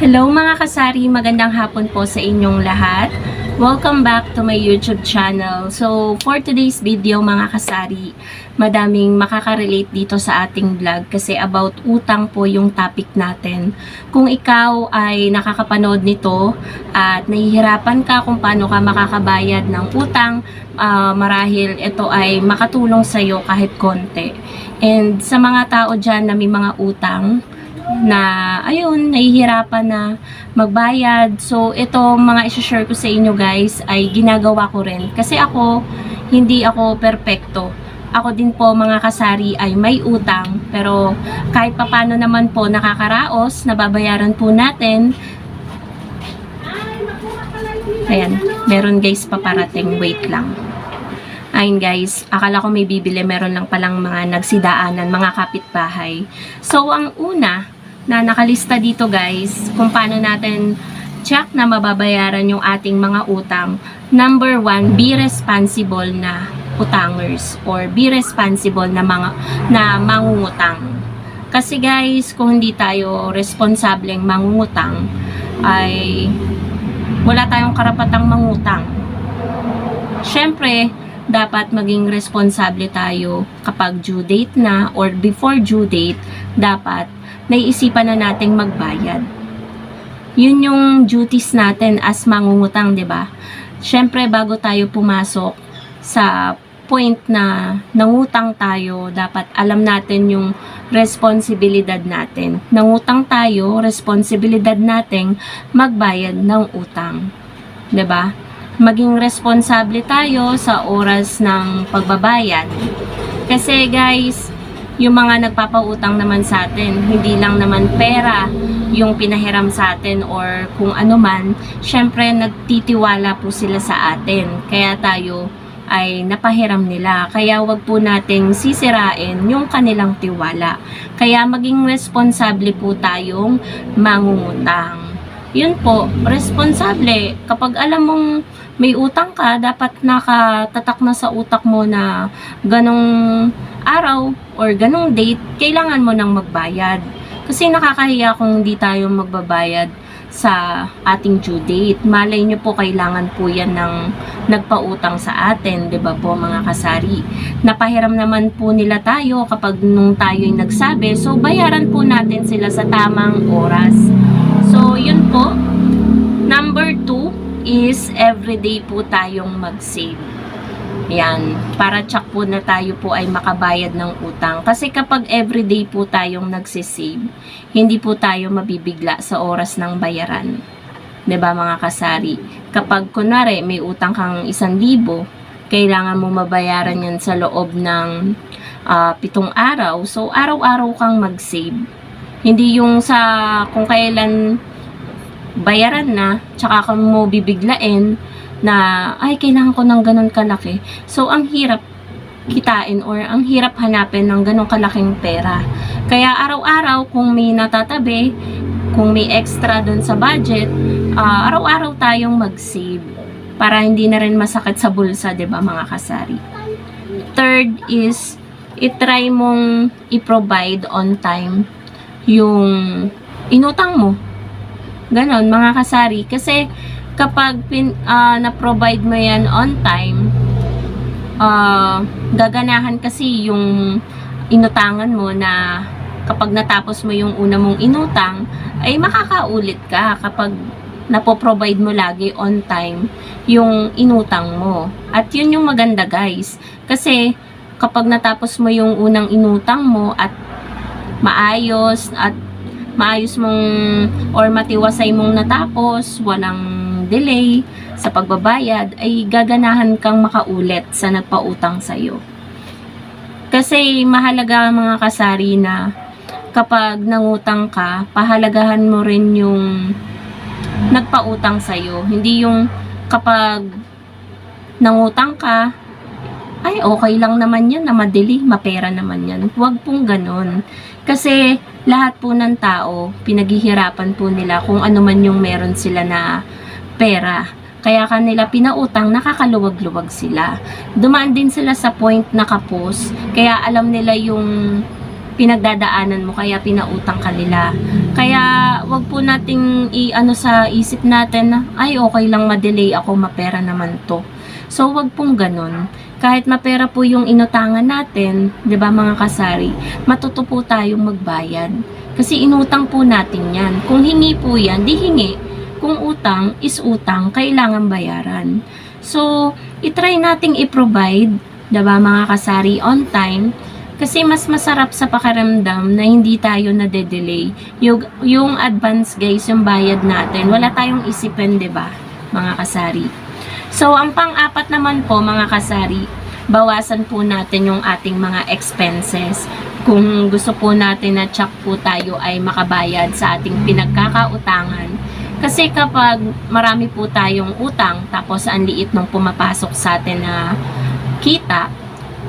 Hello mga kasari, magandang hapon po sa inyong lahat. Welcome back to my YouTube channel. So, for today's video mga kasari, madaming makaka-relate dito sa ating vlog kasi about utang po yung topic natin. Kung ikaw ay nakakapanood nito at nahihirapan ka kung paano ka makakabayad ng utang, marahil ito ay makatulong sa iyo kahit konti. And sa mga tao dyan na may mga utang, na ayun, nahihirapan na magbayad. So, ito mga i-share ko sa inyo guys ay ginagawa ko rin. Kasi ako, hindi ako perpekto. Ako din po mga kasari ay may utang. Pero kahit papano naman po nakakaraos, nababayaran po natin. Ayan, meron guys paparating. Wait lang. Ayun guys, akala ko may bibili, meron lang palang mga nagsidaanan, mga kapitbahay. So, ang una na nakalista dito guys, kung paano natin check na mababayaran yung ating mga utang. Number 1, be responsible na utangers or be responsible na mangungutang. Kasi guys, kung hindi tayo responsableng mangungutang, ay wala tayong karapatang mangutang. Syempre, dapat maging responsable tayo kapag due date na or before due date, dapat naiisipan na nating magbayad. Yun yung duties natin as mangungutang, 'di ba? Syempre, bago tayo pumasok sa point na nangutang tayo, dapat alam natin yung responsibilidad natin. Nangutang tayo, responsibilidad nating magbayad ng utang. 'Di ba? Maging responsable tayo sa oras ng pagbabayad. Kasi guys, yung mga nagpapautang naman sa atin, hindi lang naman pera yung pinahiram sa atin or kung ano man, syempre nagtitiwala po sila sa atin. Kaya tayo ay napahiram nila. Kaya wag po nating sisirain yung kanilang tiwala. Kaya maging responsable po tayong mangungutang. Yun po, responsable. Kapag alam mong may utang ka, dapat nakatatak na sa utak mo na ganong araw or ganong date, kailangan mo nang magbayad. Kasi nakakahiya kung hindi tayo magbabayad sa ating due date. Malay nyo po, kailangan po yan ng nagpautang sa atin, 'di ba po mga kasari? Napahiram naman po nila tayo kapag nung tayo'y nagsabi, so bayaran po natin sila sa tamang oras. So, yun po. Number 2 is everyday po tayong mag-save. Yan. Para tsak po na tayo po ay makabayad ng utang. Kasi kapag everyday po tayong nagsisave, hindi po tayo mabibigla sa oras ng bayaran. 'Di ba mga kasari? Kapag kunwari may utang kang 1,000, kailangan mo mabayaran yan sa loob ng 7 araw. So, araw-araw kang mag-save. Hindi yung sa kung kailan bayaran na, tsaka ka mo bibiglain na, ay, kailangan ko ng ganun kalaki. So, ang hirap kitain or ang hirap hanapin ng ganun kalaking pera. Kaya araw-araw, kung may natatabi, kung may extra dun sa budget, araw-araw tayong mag-save para hindi na rin masakit sa bulsa, 'di ba mga kasari? Third is, itry mong i-provide on time yung inutang mo. Ganon mga kasari. Kasi kapag na-provide mo yan on time, gaganahan kasi yung inutangan mo na kapag natapos mo yung una mong inutang, ay makakaulit ka kapag napoprovide mo lagi on time yung inutang mo. At yun yung maganda guys. Kasi kapag natapos mo yung unang inutang mo at maayos mong or matiwasay mong natapos, walang delay sa pagbabayad, ay gaganahan kang makaulit sa nagpautang sa'yo. Kasi mahalaga mga kasari na kapag nangutang ka, pahalagahan mo rin yung nagpautang sa'yo. Hindi yung kapag nangutang ka, ay okay lang naman yan na madali, mapera naman yan. Huwag pong ganun. Kasi lahat po ng tao, pinaghihirapan po nila kung ano man yung meron sila na pera. Kaya kanila pinautang, nakakaluwag-luwag sila. Dumaan din sila sa point na kapos, kaya alam nila yung pinagdadaanan mo kaya pinautang ka nila. Kaya wag po nating i-ano sa isip natin na ay okay lang ma-delay ako, mapera naman to. So wag pong ganun. Kahit mapera po yung inutangan natin, 'di ba mga kasari, matuto po tayong magbayad. Kasi inutang po natin 'yan. Kung hingi po 'yan, di hingi. Kung utang is utang, kailangan bayaran. So, i-try nating i-provide, 'di ba mga kasari, on time. Kasi mas masarap sa pakiramdam na hindi tayo nade-delay. Yung advance guys, yung bayad natin, wala tayong isipin, 'di ba mga kasari? So, ang pang-apat naman po mga kasari, bawasan po natin yung ating mga expenses. Kung gusto po natin na tsak po tayo ay makabayad sa ating pinagkakautangan. Kasi kapag marami po tayong utang, tapos ang liit nung pumapasok sa atin na kita,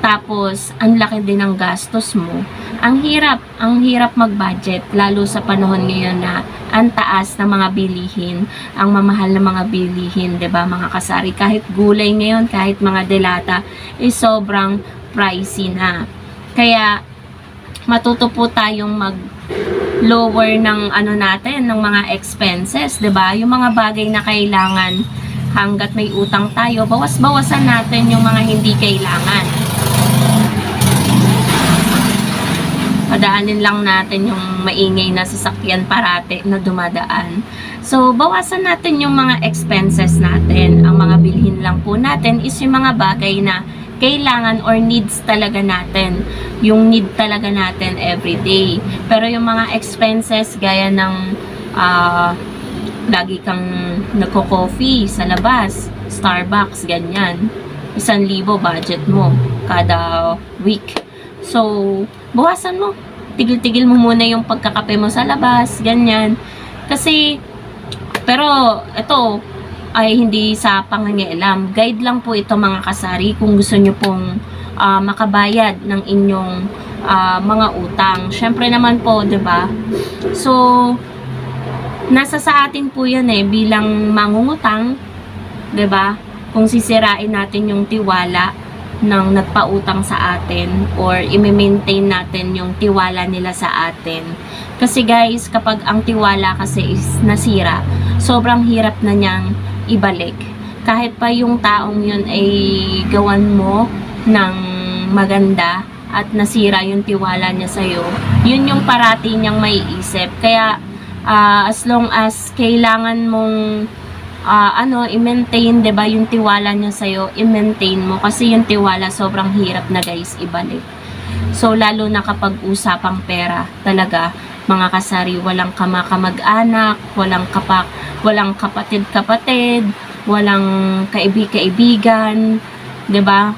tapos ang laki din ng gastos mo, ang hirap mag-budget, lalo sa panahon ngayon na ang taas ng mga bilihin, ang mamahal na mga bilihin, 'di ba mga kasari? Kahit gulay ngayon, kahit mga delata, is sobrang pricey na. Kaya matuto po tayong mag-lower ng ano natin, ng mga expenses, 'di ba? Yung mga bagay na kailangan, hanggat may utang tayo, bawas-bawasan natin yung mga hindi kailangan. Padaanin lang natin yung maingay na sasakyan parate na dumadaan. So, bawasan natin yung mga expenses natin. Ang mga bilhin lang po natin is yung mga bagay na kailangan or needs talaga natin. Yung need talaga natin everyday. Pero yung mga expenses gaya ng lagi kang nagko-coffee sa labas, Starbucks, ganyan. 1,000 budget mo kada week. So, bawasan mo. Tigil-tigil mo muna yung pagkakape mo sa labas, ganyan. Kasi, pero, ito, ay hindi sa pangangialam. Guide lang po ito mga kasari kung gusto nyo pong makabayad ng inyong mga utang. Syempre naman po, 'di ba? So, nasa sa atin po yan bilang mangungutang, 'di ba? Kung sisirain natin yung tiwala ng nagpautang sa atin or i-maintain natin yung tiwala nila sa atin. Kasi guys, kapag ang tiwala kasi is nasira, sobrang hirap na niyang ibalik. Kahit pa yung taong yun ay gawan mo ng maganda at nasira yung tiwala niya sa'yo, yun yung parati niyang maiisip. Kaya as long as kailangan mong i-maintain, 'di ba, yung tiwala niya sa iyo, i-maintain mo kasi yung tiwala sobrang hirap na guys ibalik. So lalo na kapag usapang pera, talaga mga kasari, walang kamag-anak, walang kapatid-kapatid, walang kaibig-kaibigan, 'di ba?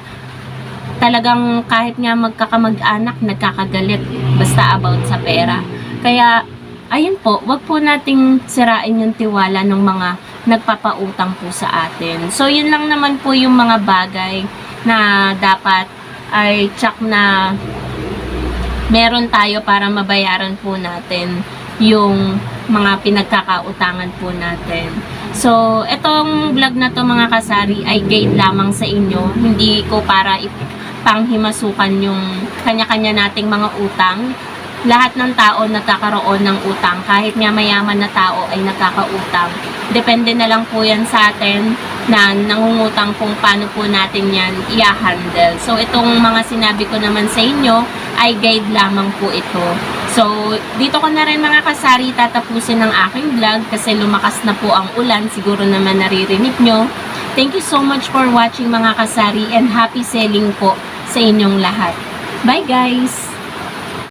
Talagang kahit nga magkakamag-anak, nagkakagalit basta about sa pera. Kaya ayun po, wag po nating sirain yung tiwala ng mga nagpapautang po sa atin. So, yun lang naman po yung mga bagay na dapat ay tsak na meron tayo para mabayaran po natin yung mga pinagkakautangan po natin. So, etong vlog na to mga kasari ay guide lamang sa inyo. Hindi ko para panghimasukan yung kanya-kanya nating mga utang. Lahat ng tao nagkakaroon ng utang. Kahit nga mayaman na tao ay nagkakautang. Depende na lang po yan sa atin na nangungutang kung paano po natin yan i-handle. So, itong mga sinabi ko naman sa inyo ay guide lamang po ito. So, dito ko na rin mga kasari tatapusin ang aking vlog kasi lumakas na po ang ulan. Siguro naman naririnig nyo. Thank you so much for watching mga kasari and happy selling po sa inyong lahat. Bye guys!